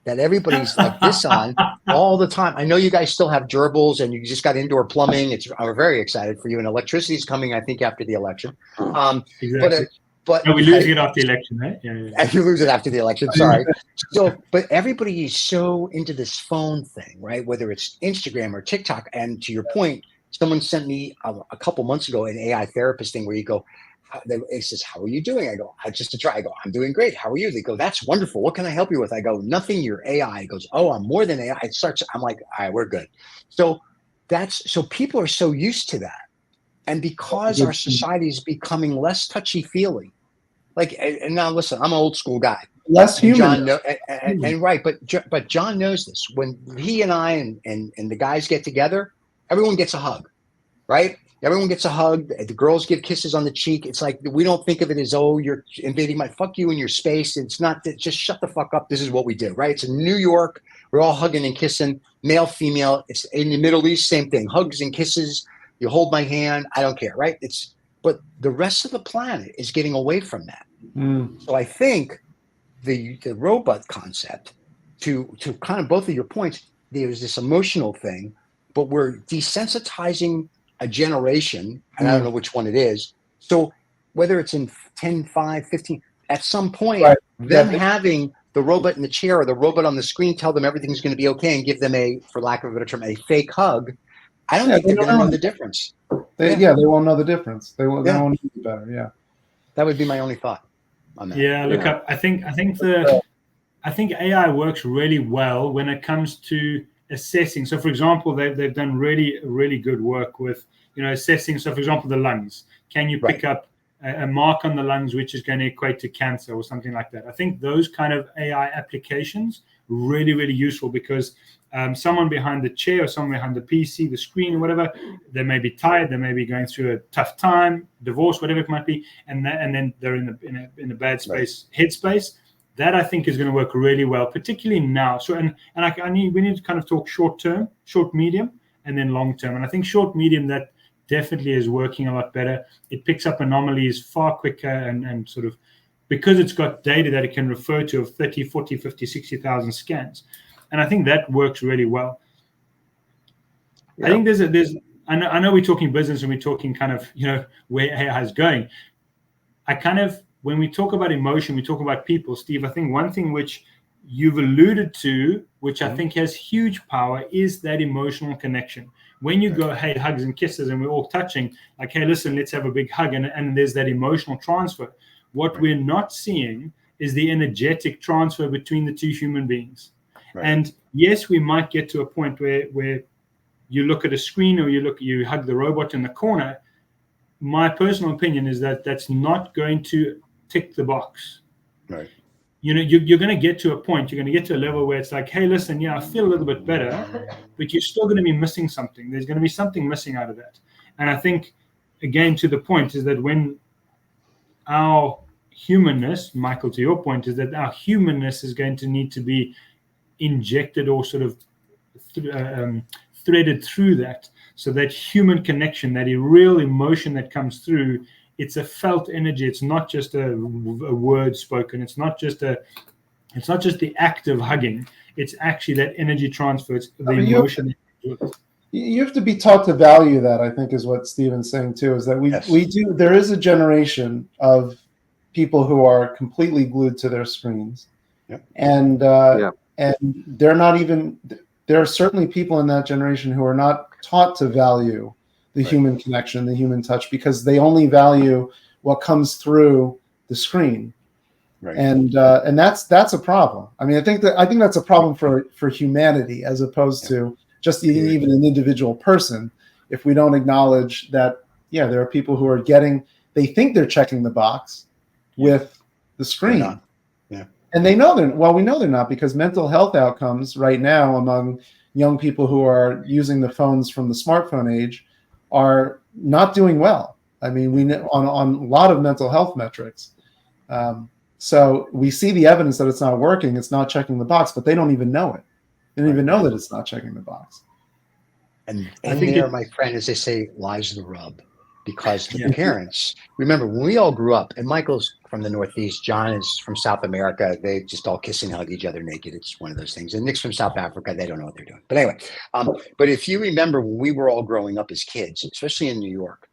that everybody's like this on all the time. I know you guys still have gerbils, and you just got indoor plumbing. I'm very excited for you, and electricity is coming, I think, after the election. Exactly. But no, we lose it after the election, right? Yeah. You lose it after the election. Sorry. So, but everybody is so into this phone thing, right? Whether it's Instagram or TikTok. And to your point, someone sent me a couple months ago an AI therapist thing where you go, it says, "How are you doing?" I go, "Just to try." I go, "I'm doing great. How are you?" They go, "That's wonderful. What can I help you with?" I go, "Nothing. You're AI." It goes, "Oh, I'm more than AI." I'm like, "All right, we're good." So people are so used to that. And because our society is becoming less touchy-feely, like, and now listen, I'm an old school guy, less human. John and right, but John knows this. When he and I and the guys get together, everyone gets a hug, right? Everyone gets a hug. The girls give kisses on the cheek. It's like we don't think of it as, oh, you're invading my, fuck you in your space. It's not that, just shut the fuck up. This is what we do, right? It's in New York. We're all hugging and kissing, male, female. It's in the Middle East, same thing, hugs and kisses. You hold my hand. I don't care, right? But the rest of the planet is getting away from that. So I think the robot concept, to kind of both of your points, there's this emotional thing, but we're desensitizing a generation, and I don't know which one it is. So whether it's in 10, 5, 15, at some point, having the robot in the chair or the robot on the screen tell them everything's going to be okay and give them for lack of a better term, a fake hug, I don't think they're going to know the difference. They won't know the difference. They won't know better. Yeah. That would be my only thought on that. Yeah, look, I think AI works really well when it comes to assessing. So, for example, they've done really good work with assessing. So, for example, the lungs. Can you pick up a mark on the lungs which is going to equate to cancer or something like that? I think those kind of AI applications really useful because someone behind the chair or someone behind the PC, the screen, or whatever, they may be tired, they may be going through a tough time, divorce, whatever it might be, and then they're in a bad space, headspace. That I think is going to work really well, particularly now. So we need to kind of talk short term, short medium, and then long term. And I think short medium, that definitely is working a lot better. It picks up anomalies far quicker and sort of because it's got data that it can refer to of 30, 40, 50, 60,000 scans. And I think that works really well. Yeah. I think I know we're talking business and we're talking kind of, where AI is going. When we talk about emotion, we talk about people, Steve. I think one thing which you've alluded to, which I think has huge power, is that emotional connection. When you go, hey, hugs and kisses, and we're all touching, like, hey, listen, let's have a big hug, and there's that emotional transfer. What we're not seeing is the energetic transfer between the two human beings. Right. And yes, we might get to a point where you look at a screen or you hug the robot in the corner. My personal opinion is that that's not going to tick the box. Right. You're going to get to a point, you're going to get to a level where it's like, hey, listen, I feel a little bit better, but you're still going to be missing something. There's going to be something missing out of that. And I think, again, to the point is that when our humanness, Michael, to your point, is that our humanness is going to need to be injected or sort of threaded through that. So that human connection, that real emotion that comes through, it's a felt energy. It's not just a word spoken. It's not just the act of hugging. It's actually that energy transfer. It's the emotion. You have to be taught to value that, I think, is what Stephen's saying too, is that we do. There is a generation of people who are completely glued to their screens. Yep. And they're not even, there are certainly people in that generation who are not taught to value the human connection, the human touch, because they only value what comes through the screen. Right. And that's a problem. I mean, I think that's a problem for humanity, as opposed to just even an individual person. If we don't acknowledge that, there are people who are they think they're checking the box with the screen. And we know they're not, because mental health outcomes right now among young people who are using the phones from the smartphone age are not doing well. I mean, we know on a lot of mental health metrics. So we see the evidence that it's not working. It's not checking the box, but they don't even know it. They don't even know that it's not checking the box. And there, my friend, as they say, lies the rub. Because the parents, remember, when we all grew up, and Michael's from the Northeast, John is from South America, they just all kiss and hug each other naked. It's one of those things. And Nick's from South Africa, they don't know what they're doing. But anyway, but if you remember when we were all growing up as kids, especially in New York,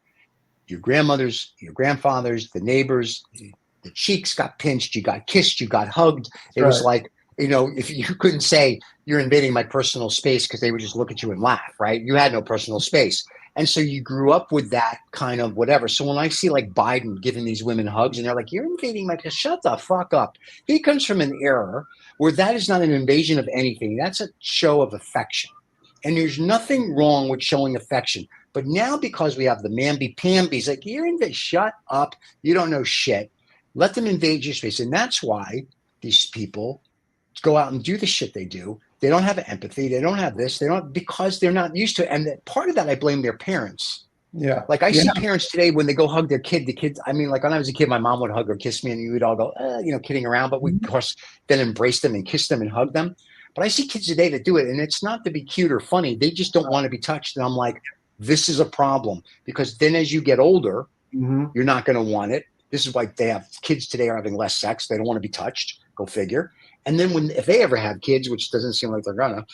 your grandmothers, your grandfathers, the neighbors, the cheeks got pinched, you got kissed, you got hugged. It was like, if you couldn't say you're invading my personal space, because they would just look at you and laugh, right? You had no personal space. And so you grew up with that kind of whatever. So when I see like Biden giving these women hugs and they're like, you're invading my place, shut the fuck up. He comes from an era where that is not an invasion of anything. That's a show of affection. And there's nothing wrong with showing affection. But now, because we have the mamby-pambies, like, you're invading, shut up. You don't know shit. Let them invade your space. And that's why these people go out and do the shit they do. They don't have empathy. They don't have this. Because they're not used to it. And part of that, I blame their parents. Yeah. Like I see parents today when they go hug their kid, the kids, I mean, like when I was a kid, my mom would hug or kiss me and you would all go, kidding around. But we, of course, then embrace them and kiss them and hug them. But I see kids today that do it. And it's not to be cute or funny. They just don't want to be touched. And I'm like, this is a problem. Because then as you get older, you're not going to want it. This is why kids today are having less sex. They don't want to be touched. Go figure. And then if they ever have kids, which doesn't seem like they're gonna,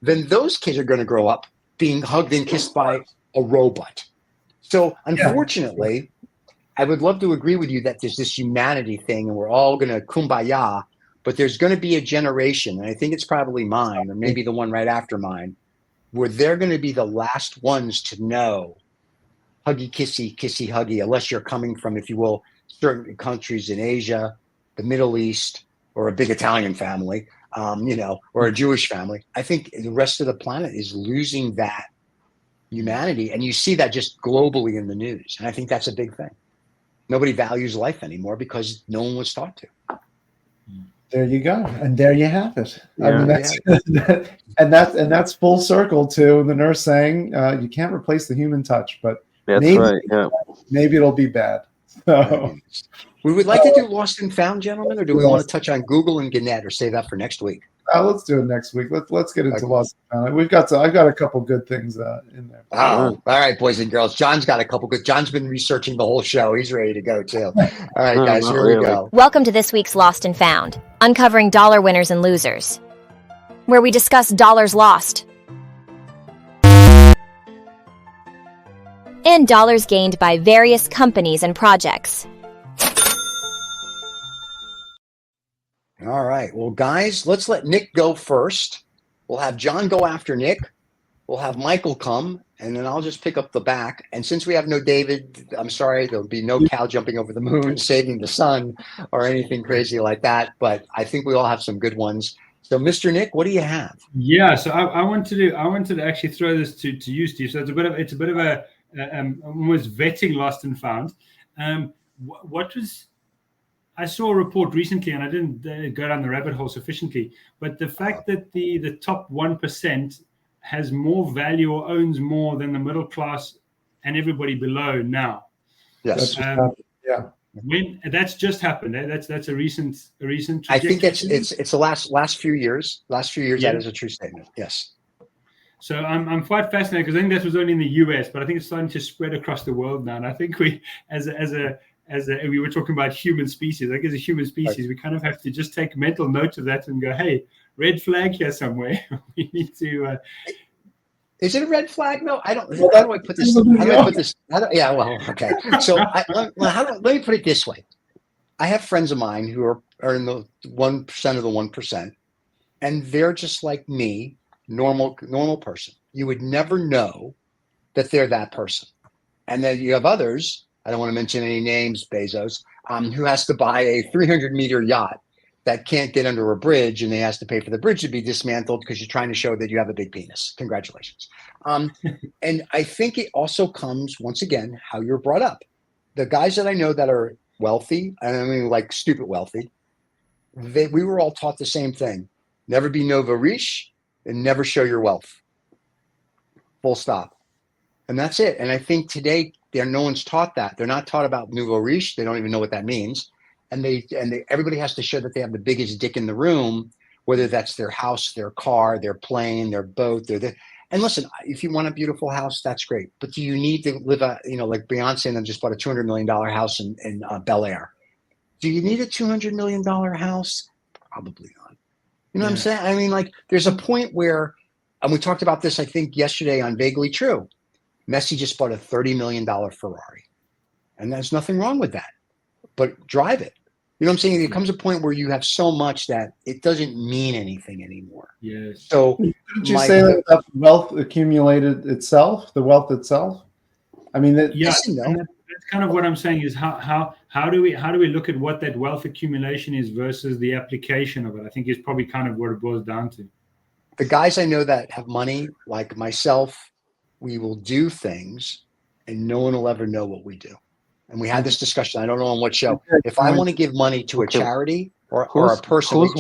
then those kids are going to grow up being hugged and kissed by a robot. So unfortunately, I would love to agree with you that there's this humanity thing and we're all going to kumbaya, but there's going to be a generation, and I think it's probably mine or maybe the one right after mine, where they're going to be the last ones to know huggy, kissy, kissy, huggy, unless you're coming from, if you will, certain countries in Asia, the Middle East, or a big Italian family, or a Jewish family. I think the rest of the planet is losing that humanity. And you see that just globally in the news. And I think that's a big thing. Nobody values life anymore because no one was taught to. There you go. And there you have it. Yeah. I mean, that's full circle to the nurse saying, you can't replace the human touch, but maybe it'll be bad. So. We would like to do Lost and Found, gentlemen, or do we want to touch on Google and Gannett, or save that for next week? Let's do it next week. Let's get into Okay. lost and found. I've got a couple good things in there. Oh, all right, boys and girls. John's got a couple good. John's been researching the whole show. He's ready to go too. All right, No, guys, not here we really. go. Welcome to this week's Lost and Found, uncovering dollar winners and losers, where we discuss dollars lost and dollars gained by various companies and projects. All right. Well, guys, let's let Nick go first. We'll have John go after Nick. We'll have Michael come, and then I'll just pick up the back. And since we have no David, I'm sorry, there'll be no cow jumping over the moon, saving the sun, or anything crazy like that. But I think we all have some good ones. So, Mr. Nick, what do you have? Yeah, so I wanted to actually throw this to you, Steve. So it's a bit of a almost vetting lost and found. What was I saw a report recently, and I didn't go down the rabbit hole sufficiently, but the fact that the top 1% has more value or owns more than the middle class and everybody below now. Yes. Yeah. When that's just happened, that's a recent. I think trajectory. it's the last few years. Last few years, Yeah. that is a true statement. Yes. So I'm quite fascinated because I think that was only in the US, but I think it's starting to spread across the world now. And I think we, as we were talking about human species, like as a human species, we kind of have to just take mental note of that and go, hey, red flag here somewhere. We need to. Is it a red flag? No, I don't. How do I put this? How do I put this? Yeah, well, okay. So let me put it this way. I have friends of mine who are in the 1% of the 1%, and they're just like me, normal person. You would never know that they're that person. And then you have others, I don't want to mention any names, Bezos, who has to buy a 300-meter yacht that can't get under a bridge, and they has to pay for the bridge to be dismantled because you're trying to show that you have a big penis. Congratulations. And I think it also comes, once again, how you're brought up. The guys that I know that are wealthy, and I mean like stupid wealthy, we were all taught the same thing. Never be nouveau riche and never show your wealth. Full stop. And that's it. And I think today no one's taught that. They're not taught about nouveau riche. They don't even know what that means. And everybody has to show that they have the biggest dick in the room, whether that's their house, their car, their plane, their boat, and listen, if you want a beautiful house, that's great. But do you need to live like Beyonce and then just bought a $200 million house in Bel Air? Do you need a $200 million house? Probably not. You know what I'm saying? I mean, like there's a point where, and we talked about this, I think yesterday on Vaguely True, Messi just bought a $30 million Ferrari, and there's nothing wrong with that, but drive it. You know what I'm saying? There comes a point where you have so much that it doesn't mean anything anymore. Yes. So didn't you say that wealth accumulated itself, the wealth itself? I mean, That's kind of what I'm saying is how do we look at what that wealth accumulation is versus the application of it? I think is probably kind of what it boils down to. The guys I know that have money, like myself, we will do things and no one will ever know what we do. And we had this discussion. I don't know on what show. If I want to give money to a charity or a person, who's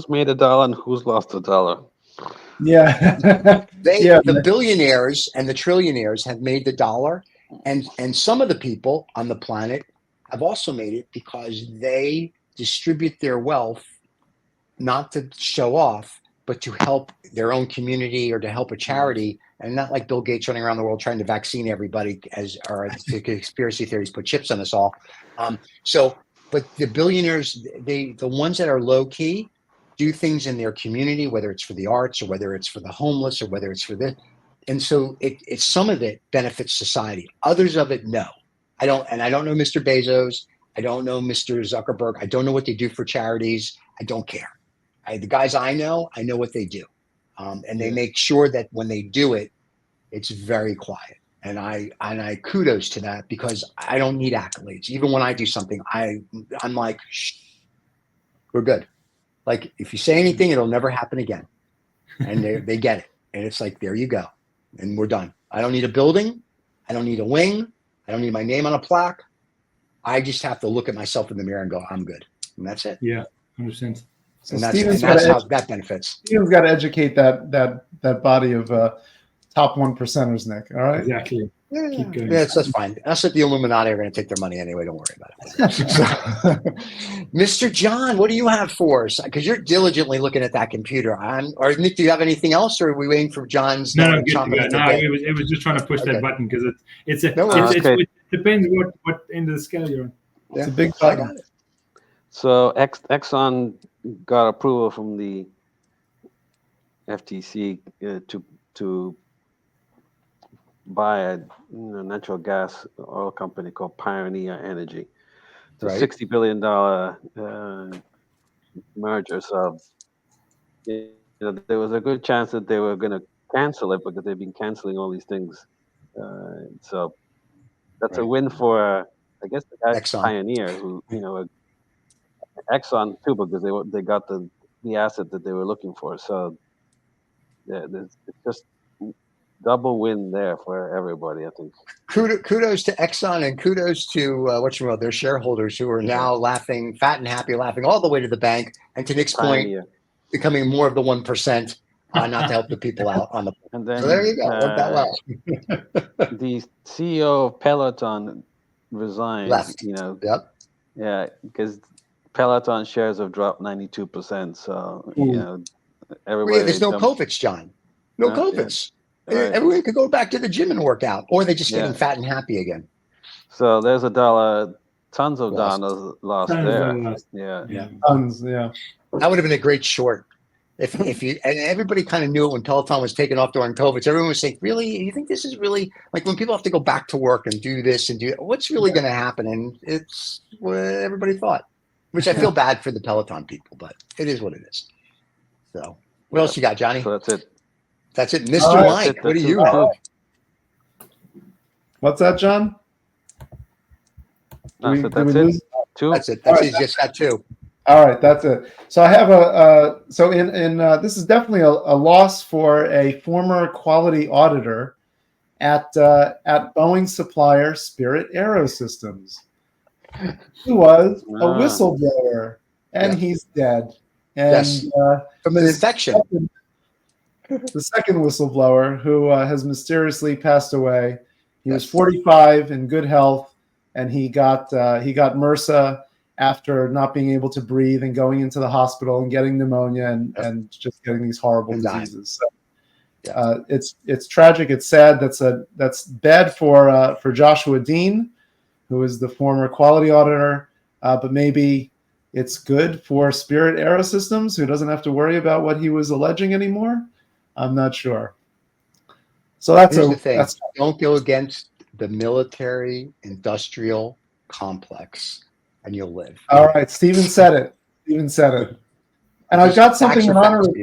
made $1 and who's lost $1? Yeah. The billionaires and the trillionaires have made the dollar, and some of the people on the planet have also made it because they distribute their wealth not to show off, but to help their own community or to help a charity. And not like Bill Gates running around the world trying to vaccine everybody, or the conspiracy theories put chips on us all. But the billionaires, the ones that are low key, do things in their community, whether it's for the arts or whether it's for the homeless or whether it's for this. And so it's some of it benefits society. Others of it, no. I don't know Mr. Bezos. I don't know Mr. Zuckerberg. I don't know what they do for charities. I don't care. The guys I know what they do. And they make sure that when they do it, it's very quiet. And I kudos to that because I don't need accolades. Even when I do something, I'm like, shh, we're good. Like if you say anything, it'll never happen again. And they get it. And it's like, there you go. And we're done. I don't need a building. I don't need a wing. I don't need my name on a plaque. I just have to look at myself in the mirror and go, I'm good. And that's it. Yeah, 100%. So and that's how that benefits. Steven's got to educate that body of top 1%ers, Nick. All right. Exactly. Keep going. That's fine. Us at the Illuminati are going to take their money anyway. Don't worry about it. So, Mr. John, what do you have for us? Because you're diligently looking at that computer. Or Nick, do you have anything else, or are we waiting for John's? No, good to chomping go. at the No, bit? it was just trying to push Okay. that button because it depends what end of the scale you're on. It's a big I button. got it. So Exxon got approval from the FTC to buy a natural gas oil company called Pioneer Energy. It's a Right. $60 billion merger. So there was a good chance that they were going to cancel it because they've been canceling all these things. So that's a win for, I guess, the guy Exxon. Pioneer, who Exxon too, because they got the asset that they were looking for. So it's just double win there for everybody, I think. Kudos to Exxon and kudos to their shareholders who are now laughing, fat and happy, laughing all the way to the bank. And to Nick's point, becoming more of the 1%, not to help the people out on the. And then, so there you go. Worked out well. The CEO of Peloton resigned. Left. Yep. Yeah, because Peloton shares have dropped 92%. So everybody. There's no COVID, John. No COVID. Yeah. Right. Everyone could go back to the gym and work out, or they just getting fat and happy again. So there's tons of dollars lost there. Yeah. Tons, yeah. That would have been a great short. If you and everybody kind of knew it when Peloton was taking off during COVID. So everyone was saying, "Really, you think this is really like when people have to go back to work and do this and do what's really going to happen?" And it's what everybody thought, which I feel bad for the Peloton people, but it is what it is. So, what else you got, Johnny? So that's it. That's it, Mr. Mike. What do you have? What's that, John? That's it. Two. That's it. That's it. Just got two. All right, that's it. So I have this is definitely a loss for a former quality auditor at Boeing supplier Spirit Aerosystems, who was a whistleblower, and he's dead. And from an infection. The second whistleblower who has mysteriously passed away. He was 45 in good health, and he got MRSA after not being able to breathe and going into the hospital and getting pneumonia and just getting these horrible diseases. So, it's tragic. It's sad. That's bad for Joshua Dean, who is the former quality auditor. But maybe it's good for Spirit Aerosystems, who doesn't have to worry about what he was alleging anymore. I'm not sure. So that's the thing. Don't go against the military-industrial complex, and you'll live. All right, Stephen said it. And I've got something in honor of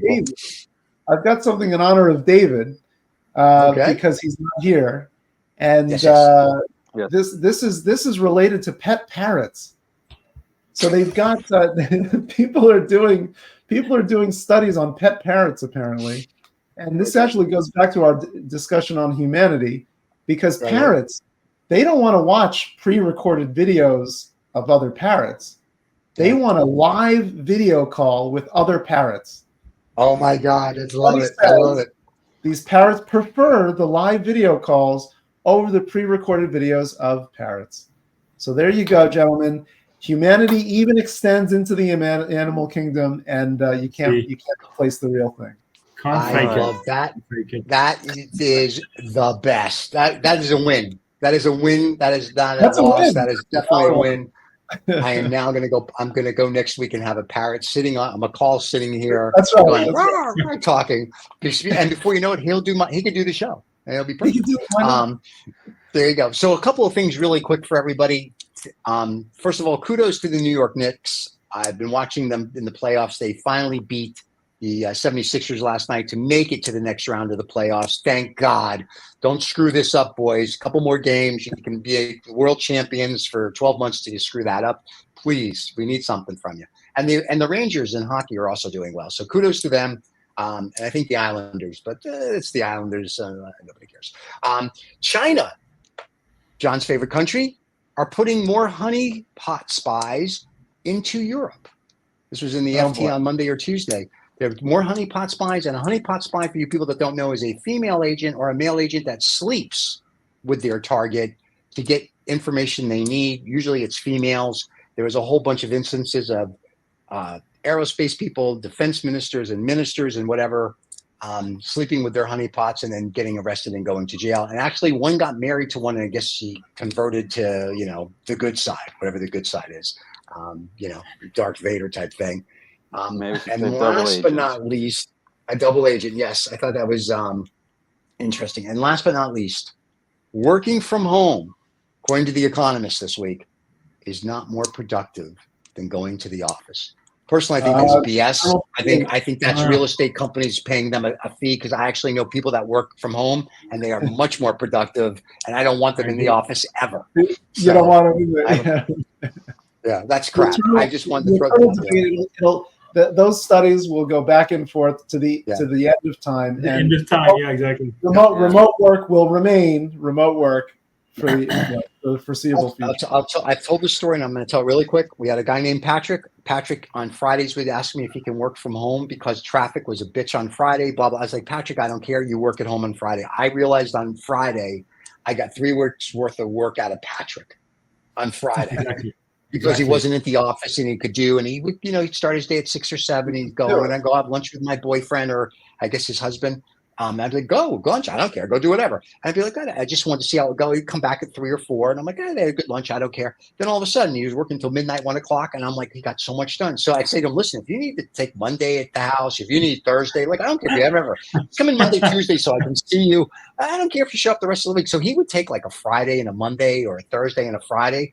David. Because he's not here, and this is related to pet parrots. So they've got people are doing studies on pet parrots apparently. And this actually goes back to our discussion on humanity, because parrots, they don't want to watch pre-recorded videos of other parrots. They want a live video call with other parrots. Oh my God, I love it. These parrots prefer the live video calls over the pre-recorded videos of parrots. So there you go, gentlemen. Humanity even extends into the animal kingdom, and you can't replace the real thing. I love that. That is the best. That is a win. That is a win. That is not a loss. That is definitely a win. I am now going to go. I'm going to go next week and have a parrot sitting on. I'm a call sitting here. That's right. Going, talking, and before you know it, he could do the show, and it'll be perfect. There you go. So a couple of things really quick for everybody. First of all, kudos to the New York Knicks. I've been watching them in the playoffs. They finally beat the 76ers last night to make it to the next round of the playoffs. Thank God. Don't screw this up, boys. A couple more games. You can be world champions for 12 months till you screw that up. Please, we need something from you. And the Rangers in hockey are also doing well. So kudos to them. And I think the Islanders, but it's the Islanders. Nobody cares. China, John's favorite country, are putting more honeypot spies into Europe. This was in the FT on Monday or Tuesday. There's more honeypot spies, and a honeypot spy, for you people that don't know, is a female agent or a male agent that sleeps with their target to get information they need. Usually it's females. There was a whole bunch of instances of aerospace people, defense ministers and ministers and whatever, sleeping with their honeypots and then getting arrested and going to jail. And actually one got married to one, and I guess she converted to, the good side, whatever the good side is, Darth Vader type thing. Maybe And last but not least, a double agent. Yes, I thought that was interesting. And last but not least, working from home, according to The Economist this week, is not more productive than going to the office. Personally, I think that's BS. I think that's real estate companies paying them a fee, because I actually know people that work from home and they are much more productive, and I don't want them in the office ever. You don't want to. Yeah, that's crap. I just wanted to throw that. Those studies will go back and forth to the end of time. The end of time, yeah, exactly. Remote work will remain remote work for the foreseeable future. I've told this story, and I'm going to tell it really quick. We had a guy named Patrick. Patrick on Fridays would ask me if he can work from home because traffic was a bitch on Friday, blah, blah. I was like, Patrick, I don't care. You work at home on Friday. I realized on Friday, I got 3 weeks worth of work out of Patrick on Friday. Exactly. Because he wasn't at the office and he could do, and he would, he'd start his day at 6 or 7. He'd go and I'd go have lunch with my boyfriend, or I guess his husband. I'd like, go lunch. I don't care. Go do whatever. And I'd be like, I just wanted to see how it would go. He'd come back at 3 or 4. And I'm like, they had a good lunch. I don't care. Then all of a sudden he was working until midnight, 1 o'clock. And I'm like, he got so much done. So I'd say to him, listen, if you need to take Monday at the house, if you need Thursday, like, I don't care if you ever come in Monday, Tuesday, so I can see you. I don't care if you show up the rest of the week. So he would take like a Friday and a Monday, or a Thursday and a Friday.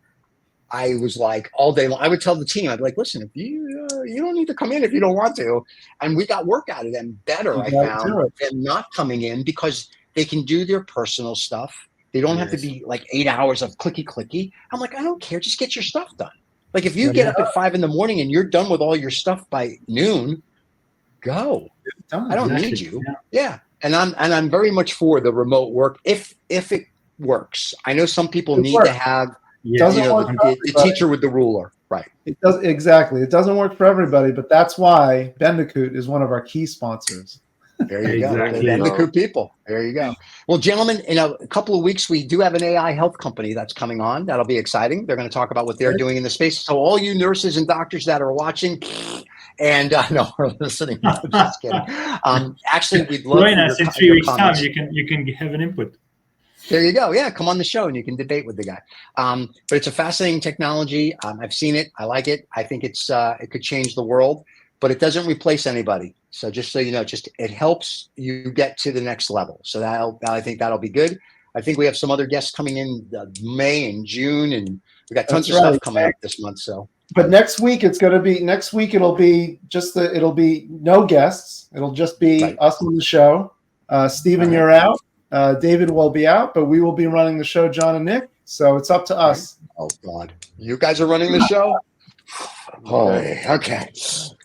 I was like all day long. I would tell the team, I'd be like, listen, if you don't need to come in if you don't want to. And we got work out of them better, I found, than not coming in, because they can do their personal stuff. They don't have to be like 8 hours of clicky. I'm like, I don't care. Just get your stuff done. Like if you get up at 5 in the morning and you're done with all your stuff by noon, go. I don't need you. Yeah. And I'm very much for the remote work if it works. I know some people need to have the teacher with the ruler, right? It does exactly. It doesn't work for everybody, but that's why Bandicoot is one of our key sponsors. There you go. The Bandicoot people. There you go. Well, gentlemen, in a couple of weeks, we do have an AI health company that's coming on. That'll be exciting. They're going to talk about what they're doing in the space. So all you nurses and doctors that are watching, and no, we're listening. No, just kidding. Actually, we'd love join us in 3 weeks' time. You can have an input. There you go. Yeah, come on the show and you can debate with the guy. But it's a fascinating technology. I've seen it. I like it. I think it could change the world, but it doesn't replace anybody. So just so you know, it helps you get to the next level. So I think that'll be good. I think we have some other guests coming in May and June, and we got tons of stuff coming up this month. So, but next week it'll be it'll be no guests. It'll just be us on the show. Stephen, you're out. David will be out, but we will be running the show, John and Nick. So it's up to us. Oh God, you guys are running the show. Oh, okay.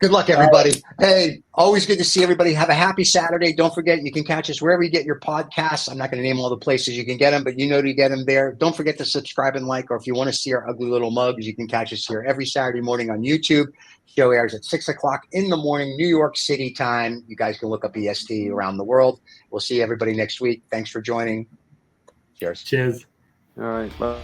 Good luck, everybody. Hey, always good to see everybody. Have a happy Saturday. Don't forget, you can catch us wherever you get your podcasts. I'm not going to name all the places you can get them, but you know to get them there. Don't forget to subscribe and like, or if you want to see our ugly little mugs, you can catch us here every Saturday morning on YouTube. Show airs at 6 o'clock in the morning, New York City time. You guys can look up EST around the world. We'll see everybody next week. Thanks for joining. Cheers. Cheers. All right. Bye.